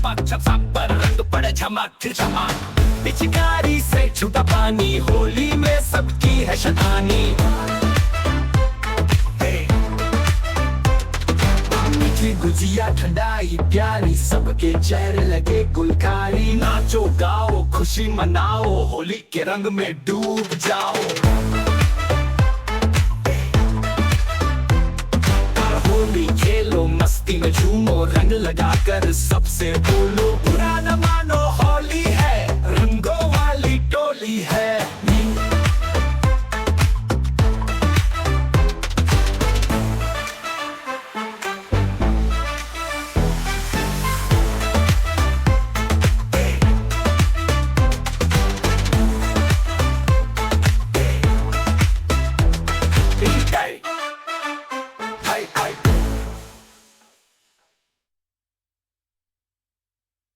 चमक छप पर रंग पड़े झमक झमाक। पिचकारी से छूटा पानी, होली में सबकी है शतानी। मीठी गुजिया ठंडाई प्यारी, सबके चेहरे लगे गुलकारी। नाचो गाओ खुशी मनाओ, होली के रंग में डूब जाओ। होली खेलो मस्ती में झूमो, रंग लगाकर सबसे बोलो पुराना